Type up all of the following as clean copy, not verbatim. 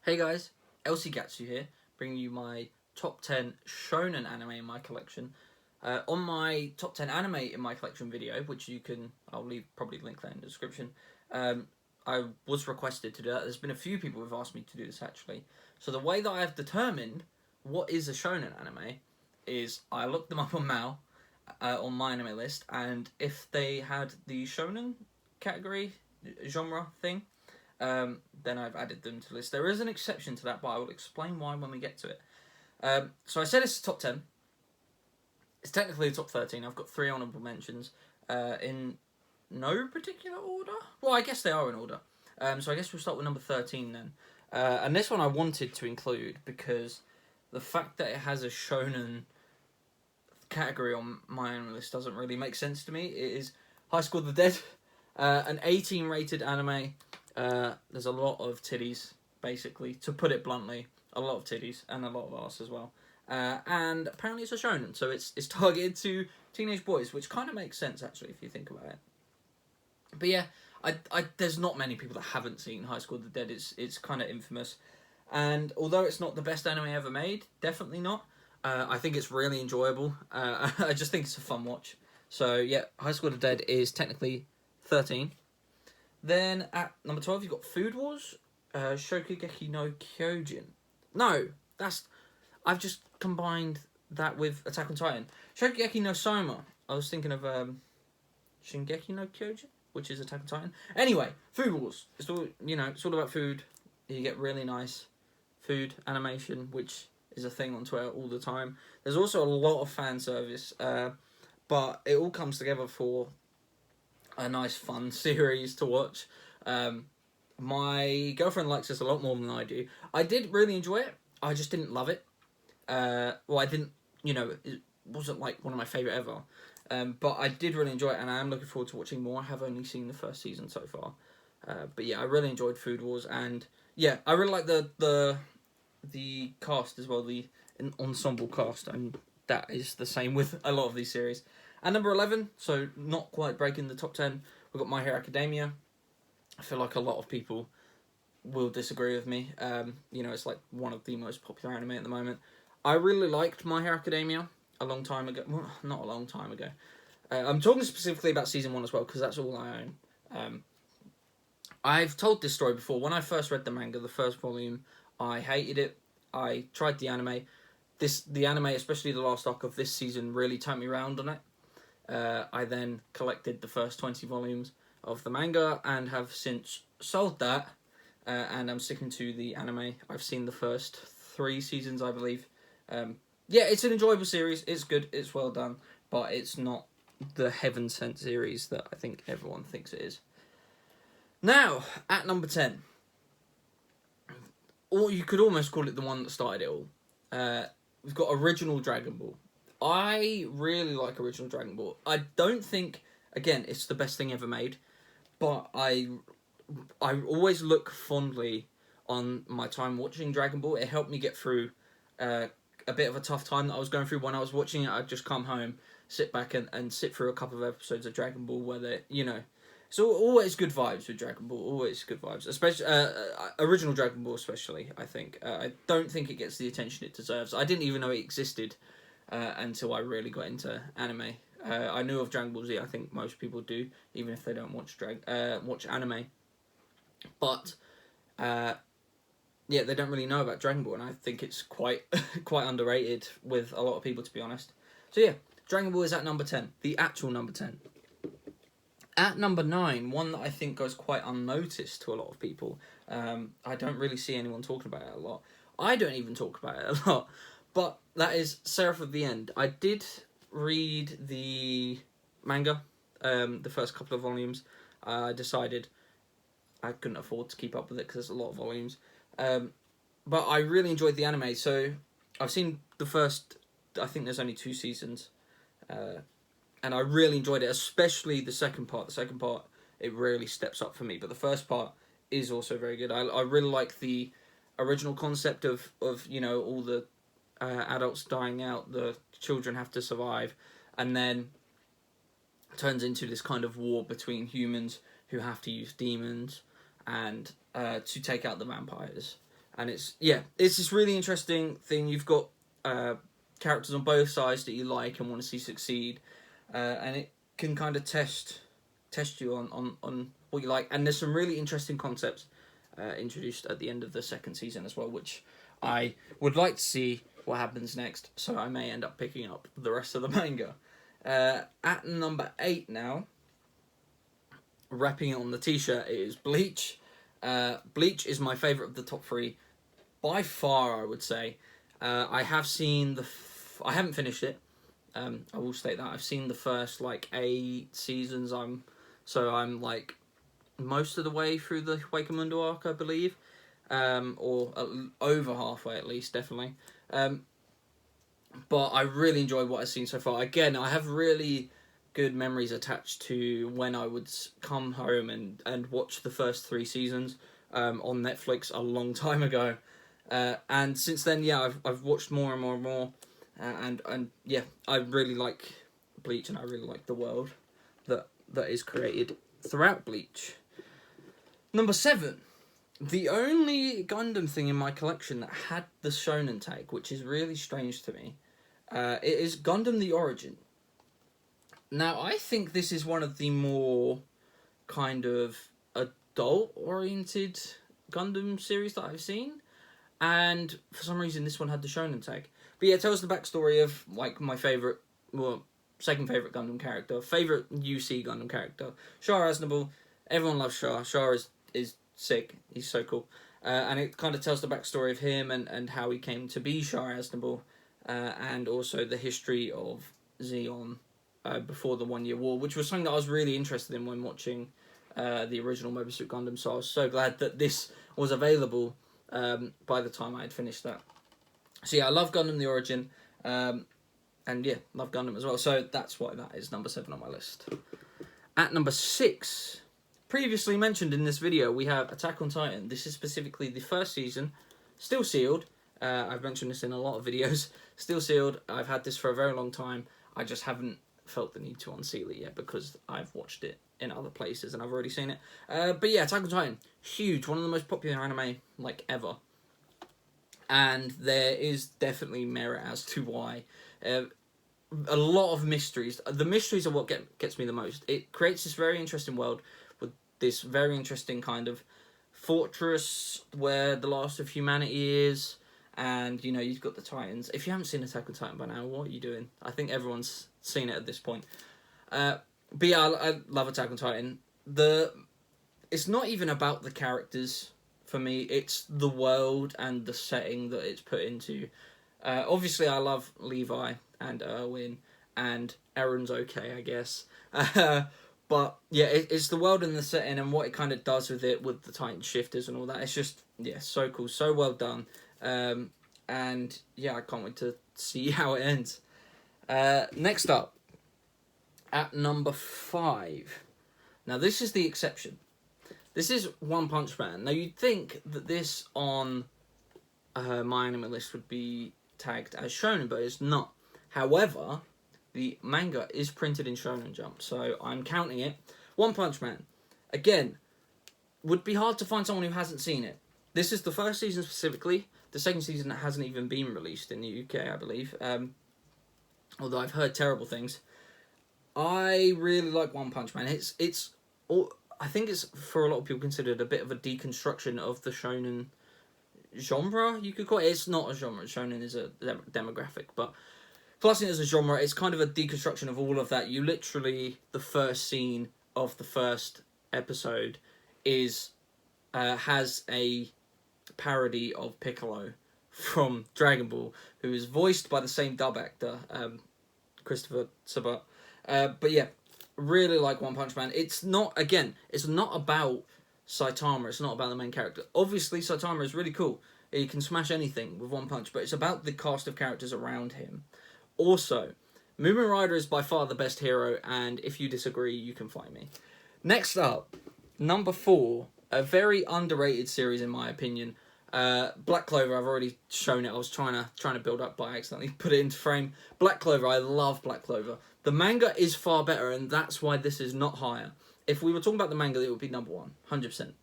Hey guys, Gatsu here, bringing you my top 10 Shounen anime in my collection. On my top 10 anime in my collection video, which I'll probably link that in the description, I was requested to do that. There's been a few people who've asked me to do this actually. So the way that I have determined what is a Shounen anime is I looked them up on Mal, on my anime list, and if they had the Shounen category, genre thing, then I've added them to the list. There is an exception to that, but I will explain why when we get to it. So I said it's top 10. It's technically top 13. I've got 3 honourable mentions in no particular order. Well, I guess they are in order. So I guess we'll start with number 13 then. And this one I wanted to include because the fact that it has a shonen category on my anime list doesn't really make sense to me. It is High School the Dead, an 18 rated anime. There's a lot of titties, basically, to put it bluntly. A lot of titties and a lot of arse as well. And apparently it's a shonen, so it's targeted to teenage boys, which kind of makes sense actually if you think about it. But yeah, there's not many people that haven't seen High School the Dead. It's kind of infamous, and although it's not the best anime ever made, definitely not. I think it's really enjoyable. I just think it's a fun watch. So yeah, High School the Dead is technically 13. Then at number 12, you've got Food Wars, Shokugeki no Kyojin. No, I've just combined that with Attack on Titan. Shokugeki no Soma. I was thinking of Shingeki no Kyojin, which is Attack on Titan. Anyway, Food Wars. It's all about food. You get really nice food animation, which is a thing on Twitter all the time. There's also a lot of fan service, but it all comes together for a nice fun series to watch. My girlfriend likes this a lot more than I do. I did really enjoy it. I just didn't love it. I didn't, it wasn't like one of my favourite ever. But I did really enjoy it, and I am looking forward to watching more. I have only seen the first season so far. But yeah, I really enjoyed Food Wars, and yeah, I really like the cast as well, the ensemble cast, and that is the same with a lot of these series. And number 11, so not quite breaking the top 10, we've got My Hero Academia. I feel like a lot of people will disagree with me. It's like one of the most popular anime at the moment. I really liked My Hero Academia a long time ago. Well, not a long time ago. I'm talking specifically about season 1 as well, because that's all I own. I've told this story before. When I first read the manga, the first volume, I hated it. I tried the anime. The anime, especially the last arc of this season, really turned me around on it. I then collected the first 20 volumes of the manga and have since sold that, and I'm sticking to the anime. I've seen the first 3 seasons, I believe. Yeah, it's an enjoyable series. It's good. It's well done, but it's not the heaven sent series that I think everyone thinks it is. Now, at number 10, or you could almost call it the one that started it all. We've got Original Dragon Ball. I really like Original Dragon Ball. I don't think, again, it's the best thing ever made, but I always look fondly on my time watching Dragon Ball. It helped me get through a bit of a tough time that I was going through when I was watching it. I'd just come home, sit back and sit through a couple of episodes of Dragon Ball where so always good vibes with Dragon Ball, always good vibes, especially Original Dragon Ball especially, I think. I don't think it gets the attention it deserves. I didn't even know it existed until I really got into anime. I knew of Dragon Ball Z. I think most people do, even if they don't watch anime. But they don't really know about Dragon Ball, and I think it's quite underrated with a lot of people, to be honest. So yeah, Dragon Ball is at number 10, the actual number 10. At number 9, one that I think goes quite unnoticed to a lot of people. I don't really see anyone talking about it a lot. I don't even talk about it a lot. But that is Seraph of the End. I did read the manga, the first couple of volumes. I decided I couldn't afford to keep up with it because there's a lot of volumes. But I really enjoyed the anime. So I've seen the first, I think there's only 2 seasons. And I really enjoyed it, especially the second part. The second part, it really steps up for me. But the first part is also very good. I really like the original concept of all the adults dying out, the children have to survive, and then turns into this kind of war between humans who have to use demons and to take out the vampires. And it's this really interesting thing. You've got characters on both sides that you like and want to see succeed, and it can kind of test you on what you like. And there's some really interesting concepts introduced at the end of the second season as well, which I would like to see what happens next, so I may end up picking up the rest of the manga. At number 8 now, wrapping it on the t-shirt, is Bleach. Bleach is my favourite of the top 3 by far, I would say. I have seen I haven't finished it. I will state that I've seen the first 8 seasons. I'm like most of the way through the Huecamundo arc, I believe, or over halfway at least, definitely. But I really enjoyed what I've seen so far. Again, I have really good memories attached to when I would come home and watch the first 3 seasons on Netflix a long time ago. And since then, I've watched more and more and more. And I really like Bleach, and I really like the world that is created throughout Bleach. Number 7. The only Gundam thing in my collection that had the Shounen tag, which is really strange to me, it is Gundam The Origin. Now, I think this is one of the more kind of adult-oriented Gundam series that I've seen, and for some reason this one had the Shounen tag. But yeah, it tells the backstory of my favourite, second favourite Gundam character, favourite UC Gundam character, Shah Aznable. Everyone loves Shah. Shah is sick. He's so cool. And it kind of tells the backstory of him and how he came to be Shah Aznable, and also the history of Zeon before the 1 Year War, which was something that I was really interested in when watching the original Mobile Suit Gundam, so I was so glad that this was available by the time I had finished that. So yeah, I love Gundam The Origin, and yeah, love Gundam as well, so that's why that is number 7 on my list. At number 6, previously mentioned in this video, we have Attack on Titan. This is specifically the first season, still sealed. I've mentioned this in a lot of videos. Still sealed. I've had this for a very long time. I just haven't felt the need to unseal it yet because I've watched it in other places and I've already seen it. But yeah, Attack on Titan, huge. One of the most popular anime, ever. And there is definitely merit as to why. A lot of mysteries. The mysteries are what gets me the most. It creates this very interesting world with this very interesting kind of fortress where the last of humanity is. And, you've got the Titans. If you haven't seen Attack on Titan by now, what are you doing? I think everyone's seen it at this point. But yeah, I love Attack on Titan. It's not even about the characters for me. It's the world and the setting that it's put into. Obviously, I love Levi and Erwin, and Aaron's okay, I guess. But yeah, it's the world and the setting and what it kind of does with it, with the Titan shifters and all that. It's just, so cool, so well done. And yeah, I can't wait to see how it ends. Next up, at number 5. Now, this is the exception. This is One Punch Man. Now, you'd think that this on my anime list would be tagged as Shonen, but it's not. However, the manga is printed in Shonen Jump, so I'm counting it. One Punch Man. Again, would be hard to find someone who hasn't seen it. This is the first season specifically. The second season hasn't even been released in the UK, I believe. Although I've heard terrible things. I really like One Punch Man. I think it's, for a lot of people, considered a bit of a deconstruction of the shonen genre, you could call it. It's not a genre. Shonen is a demographic, but classing it as a genre, it's kind of a deconstruction of all of that. You literally, the first scene of the first episode has a parody of Piccolo from Dragon Ball, who is voiced by the same dub actor, Christopher Sabat. But yeah, really like One Punch Man. It's not about Saitama, it's not about the main character. Obviously, Saitama is really cool. He can smash anything with one punch, but it's about the cast of characters around him. Also, Moomin Rider is by far the best hero, and if you disagree, you can fight me. Next up, number 4, a very underrated series in my opinion. Black Clover, I've already shown it. I was trying to build up, but I accidentally put it into frame. Black Clover, I love Black Clover. The manga is far better, and that's why this is not higher. If we were talking about the manga, it would be number 1, 100%.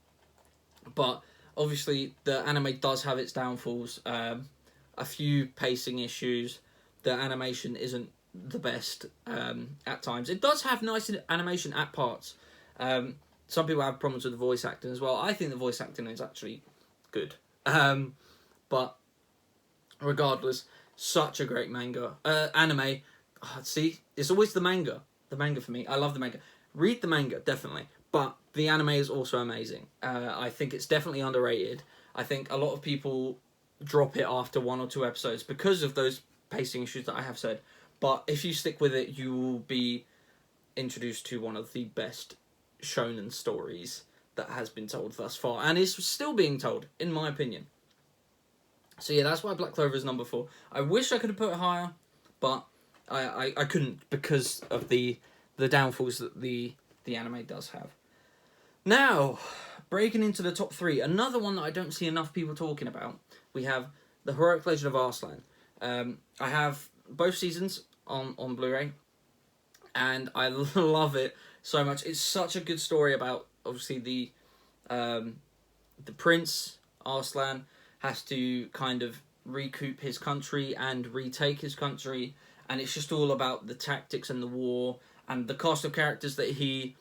But obviously the anime does have its downfalls. A few pacing issues. The animation isn't the best at times. It does have nice animation at parts. Some people have problems with the voice acting as well. I think the voice acting is actually good. But regardless, such a great anime. Oh, see, it's always the manga. The manga for me. I love the manga. Read the manga, definitely. But the anime is also amazing. I think it's definitely underrated. I think a lot of people drop it after 1 or 2 episodes because of those pacing issues that I have said. But if you stick with it, you will be introduced to one of the best shonen stories that has been told thus far, and is still being told, in my opinion. So yeah, that's why Black Clover is number 4. I wish I could have put it higher, but I couldn't because of the downfalls that the anime does have. Now, breaking into the top 3, another one that I don't see enough people talking about. We have The Heroic Legend of Aslan. I have both seasons on Blu-ray, and I love it so much. It's such a good story about, obviously, the prince, Aslan, has to kind of recoup his country and retake his country, and it's just all about the tactics and the war, and the cast of characters that he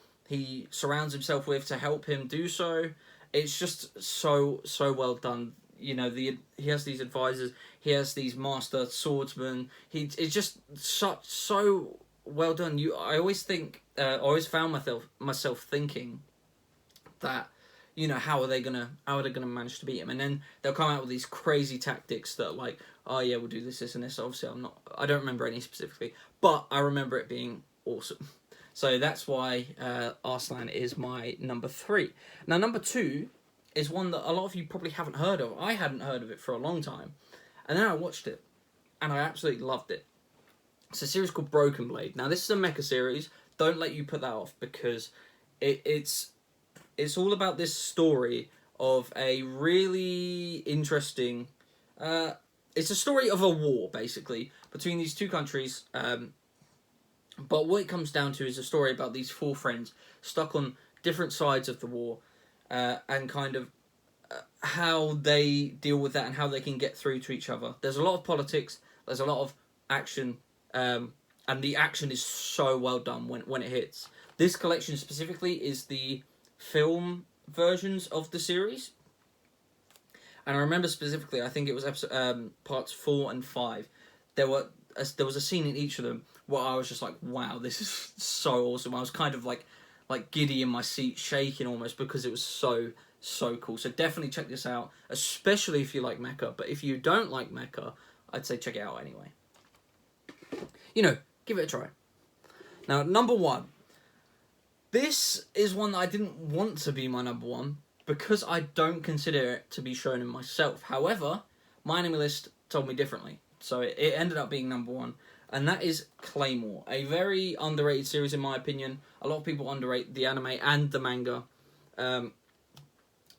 surrounds himself with to help him do so. It's just so well done. You know, he has these advisors, he has these master swordsmen. It's just so well done. I always found myself thinking that, you know, how are they gonna manage to beat him? And then they'll come out with these crazy tactics that are like, oh yeah, we'll do this and this. Obviously, I don't remember any specifically, but I remember it being awesome. So that's why Aslan is my number 3. Now, number 2 is one that a lot of you probably haven't heard of. I hadn't heard of it for a long time, and then I watched it, and I absolutely loved it. It's a series called Broken Blade. Now, this is a mecha series. Don't let you put that off, because it's all about this story of a really interesting... it's a story of a war, basically, between these 2 countries. But what it comes down to is a story about these 4 friends stuck on different sides of the war, and kind of how they deal with that and how they can get through to each other. There's a lot of politics, there's a lot of action, and the action is so well done when it hits. This collection specifically is the film versions of the series. And I remember specifically, I think it was parts 4 and 5. There was a scene in each of them where I was just like, wow, this is so awesome. I was kind of like giddy in my seat, shaking almost, because it was so cool. So definitely check this out, especially if you like mecha. But if you don't like mecha, I'd say check it out anyway. You know, give it a try. Now, number 1. This is one that I didn't want to be my number 1, because I don't consider it to be shonen myself. However, my anime list told me differently. So it ended up being number 1. And that is Claymore. A very underrated series in my opinion. A lot of people underrate the anime and the manga. The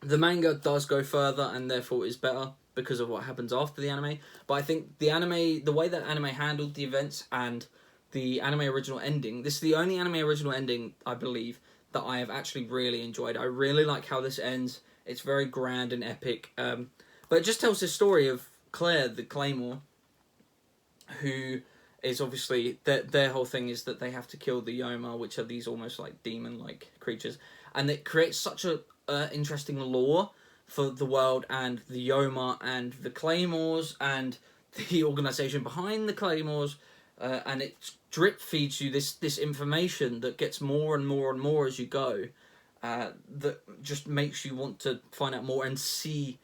manga does go further and therefore is better because of what happens after the anime. But I think the way that anime handled the events and the anime original ending, this is the only anime original ending, I believe, that I have actually really enjoyed. I really like how this ends. It's very grand and epic. But it just tells the story of Claire, the Claymore, who is obviously... Their whole thing is that they have to kill the Yoma, which are these almost like demon-like creatures. And it creates such a interesting lore for the world and the Yoma and the Claymores and the organisation behind the Claymores. And it drip feeds you this information that gets more and more and more as you go, that just makes you want to find out more and see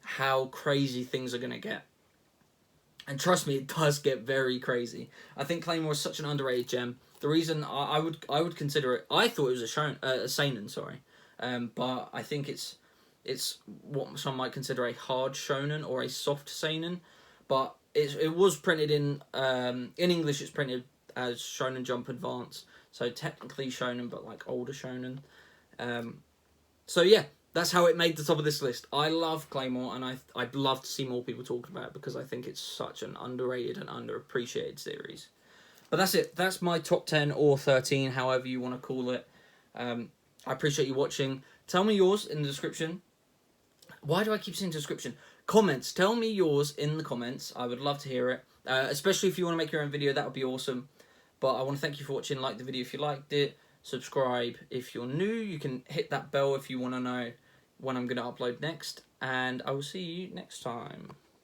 how crazy things are going to get. And trust me, it does get very crazy. I think Claymore is such an underrated gem. The reason I would consider it, I thought it was a seinen, sorry, but I think it's what some might consider a hard shonen or a soft seinen, but it was printed in English. It's printed as Shonen Jump Advance, so technically shonen, but like older shonen. So yeah, that's how it made the top of this list. I love Claymore, and I'd love to see more people talking about it because I think it's such an underrated and underappreciated series. But that's it. That's my top 10 or 13, however you want to call it. I appreciate you watching. Tell me yours in the description. Why do I keep saying description? Comments. Tell me yours in the comments. I would love to hear it. Especially if you want to make your own video, that would be awesome. But I want to thank you for watching. Like the video if you liked it. Subscribe if you're new. You can hit that bell if you want to know when I'm going to upload next. And I will see you next time.